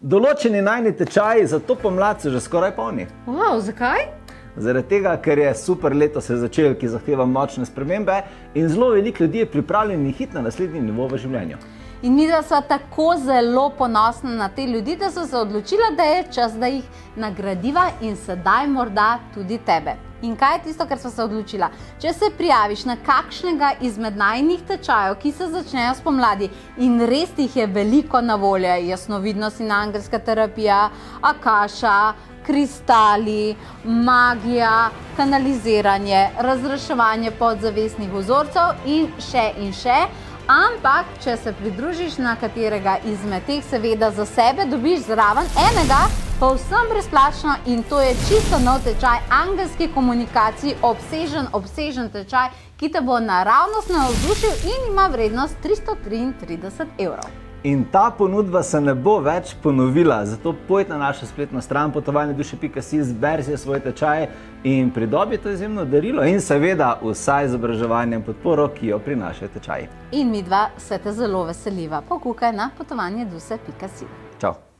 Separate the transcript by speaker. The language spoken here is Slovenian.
Speaker 1: Določeni najni tečaji za to pomlad so že skoraj polni.
Speaker 2: Wow, zakaj?
Speaker 1: Zaradi tega, ker je super leto se začel, ki zahteva močne spremembe in zelo veliko ljudi je pripravljeni iti na naslednji nivo v življenju.
Speaker 2: In mi sva tako zelo ponosna na te ljudi, da so se odločila, da je čas, da jih nagradiva in sedaj morda tudi tebe. In kaj je tisto, kar sva se odločila? Če se prijaviš na kakšnega izmed najnih tečajev, ki se začnejo spomladi in res jih je veliko na voljo, jasnovidnost in angelska terapija, akaša, kristali, magija, kanaliziranje, razreševanje podzavestnih vzorcev in še. Ampak, če se pridružiš na katerega izmed teh, seveda za sebe dobiš zraven enega, povsem brezplačno in to je čisto nov tečaj angelske komunikacije, obsežen tečaj, ki te bo naravnost navdušil in ima vrednost 333 evrov.
Speaker 1: In ta ponudba se ne bo več ponovila, zato pojdi na našo spletno stran potovanje-duše.si, izberi si svoj tečaj in pridobi to izjemno darilo in seveda vsa izobraževanje in podporo, ki jo prinašajo tečaji.
Speaker 2: In midva se te zelo veseliva. Pokukaj na potovanje-duše.si.
Speaker 1: Čau.